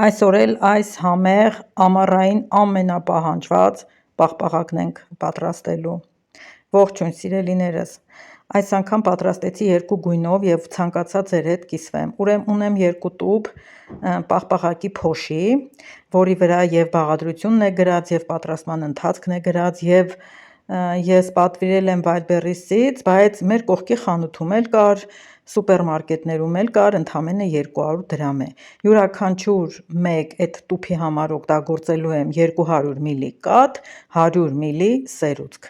Այսօր էլ այս համեղ ամառային ամենապահանջված պաղպաղակն ենք պատրաստելու։ Ողջույն սիրելիներս, այս անգամ պատրաստեցի երկու գույնով և ցանկացա ձեր հետ կիսվեմ։ Ուրեմն ունեմ երկու տուփ պաղպաղակի փոշի, որի վրա և բաղադրությունն է գրած, և պատրաստման ընթացքն է գրած, և ես պատվիրել եմ Wildberries-ից, բայց մեր կողքի խանութում էլ կար, սուպերմարկետներում էլ կար, ընդամենը 200 դրամ է։ Յուրաքանչյուր մեկ այդ տուփի համար օգտագործելու եմ 200 մլ կաթ, 100 մլ սերուցք։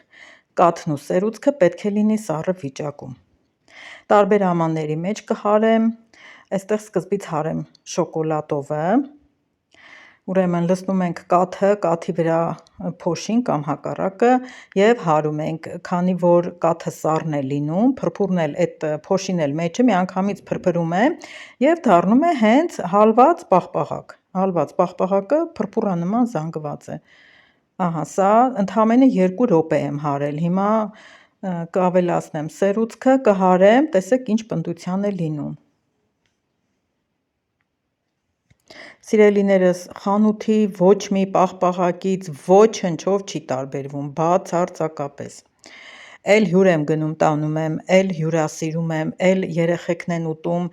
Կաթն ու սերուցքը պետք է լինի սառը վիճակում։ Տարբեր ամանների մեջ կհարեմ, այստեղ սկզբից հարեմ շոկոլադովը։ Ուրեմն լցնում ենք կաթը, կաթի վրա փոշին կամ հակառակը և հարում ենք, քանի որ կաթը սառն է լինում, փրփուրն էլ այդ փոշին էլ մեջը միանգամից փրփրում է և դառնում է հենց հալված պաղպաղակ։ Հալված պաղպաղակը փրփուրանման զանգված է։ Ահա, սա ընդամենը 2 րոպե եմ հարել, հիմա կավելացնեմ սերուցքը, կհարեմ, տեսեք ինչ պնդության է լինում։ Սիրելիներս, խանութի ոչ մի պաղպաղակից ոչնչով չի տարբերվում, բացարձակապես։ Էլ հյուր եմ գնում տանում եմ, էլ հյուրասիրում եմ, էլ երեխեքն են ուտում,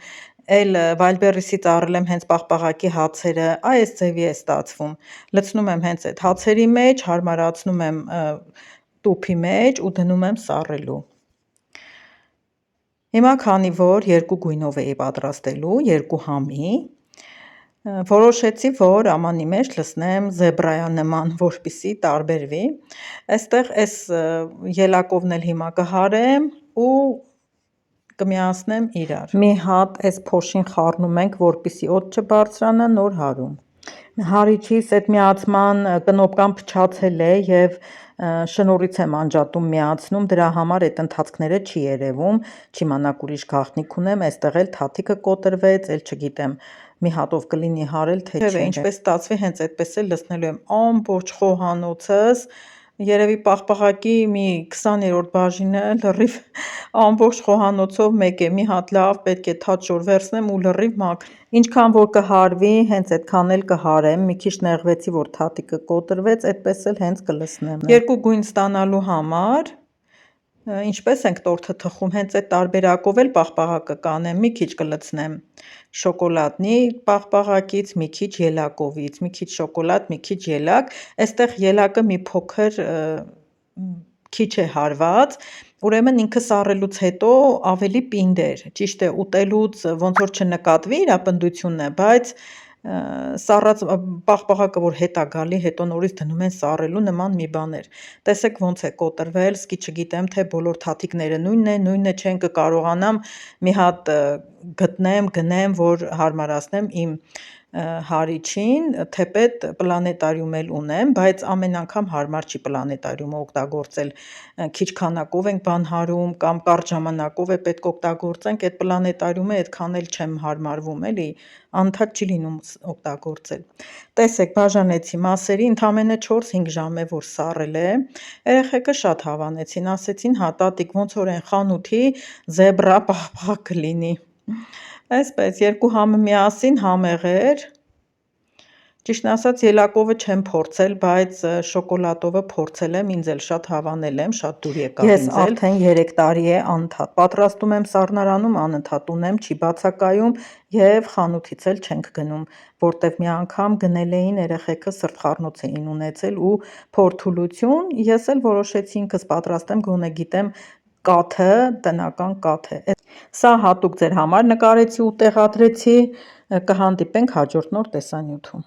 էլ Wildberries-ից առել եմ հենց պաղպաղակի հացերը, այս ձևի է ստացվում։ Լցնում եմ հենց այդ հացերի մեջ, հարմարացնում եմ տուփի մեջ ու դնում եմ սառելու։ Հիմա քանի որ երկու գույնով էի պատրաստելու, երկու համի, որոշեցի, որ ամանի մեջ լցնեմ զեբրայանման, որպեսզի տարբերվի։ Այստեղ այս ելակովն էլ հիմա կհարեմ ու կմիացնեմ իրար։ Մի հատ այս փոշին խառնում ենք, որպեսզի օդ չբարձրանա, նոր հարում։ Հարիչիս այդ միացման կնոպկան փչացել է և շնորհից եմ անջատում միացնում, դրա համար այդ ընթացքները չի երևում, չիմանաք ուրիշ գաղտնիք ունեմ, այստեղ էլ թաթիկը կոտրվեց, էլ չգիտեմ մի հատով կլինի հարել, թե չէ։ Ինչպես ստացվի, հենց այդպես էլ լցնելու եմ ամբողջ խոհանոցս, երևի պաղպաղակի մի 20-րդ բաժինը լրիվ ամբողջ խոհանոցով մեկ է, մի հատ լավ պետք է թաց շոր վերցնեմ ու լրիվ մաքրեմ։ Ինչքան որ կհարվի, հենց այդքան էլ կհարեմ, մի քիչ նեղվեցի, որ թաթիկը կոտրվեց, այդպես էլ հենց կլցնեմ։ Երկու գույն ստանալու համար ինչպես ենք տորթը թխում, հենց այդ տարբերակով էլ պաղպաղակը կանեմ, մի քիչ կլցնեմ շոկոլադնի պաղպաղակից, մի քիչ ելակովից, մի քիչ շոկոլադ, մի քիչ ելակ, այստեղ ելակը մի փոքր քիչ է հարված, ուրեմն ինքը սառելուց հետո ավելի պինդ էր, ճիշտ է, ուտելուց ոնց որ չնկատվի իր պնդությունը, բայց սառած պաղպաղակը որ հետ է գալի, հետո նորից դնում են սառելու, նման մի բան էր։ Տեսեք ոնց է կոտրվել, սկի չգիտեմ, թե բոլոր թաթիկները նույնն է, չեն կկարողանամ մի հատ գտնեմ, գնեմ, որ հարմարացնեմ իմ հարիչին, թեպետ պլանետարիում էլ ունեմ, բայց ամեն անգամ հարմար չի պլանետարիումը օգտագործել, քիչ քանակով ենք բան հարում կամ կարճ ժամանակով է պետք օգտագործենք, այդ պլանետարիումը այդքան էլ չեմ հարմարվում, էլի, անընդհատ չի լինում օգտագործել։ Տեսեք, բաժանեցի մասերի, ընդամենը 4-5 ժամ է, որ սառել է, երեխեքը շատ հավանեցին, ասեցին հա տատիկ, ոնց որ են խանութի զեբրա պաղպաղակ կլինի։ Այսպես, երկու համը միասին համեղ էր, ճիշտն ասած ելակովը չեմ փորձել, բայց շոկոլադովը փորձել եմ, ինձ էլ շատ հավանել եմ, շատ դուր եկավ ինձ էլ։ Ես արդեն 3 տարի է անընդհատ պատրաստում եմ սառնարանում, անընդհատ ունեմ, չի բացակայում և խանութից էլ չենք գնում, որտև մի անգամ գնել էին երեխեքը սրտխառնոց էին ունեցել ու փորթուլություն, ես էլ որոշեցի ինքս պատրաստեմ, գոնե գիտեմ կաթը, տնական կաթ է։ Սա հատուկ ձեր համար նկարեցի ու տեղադրեցի, կհանդիպենք հաջորդ նոր տեսանյութում։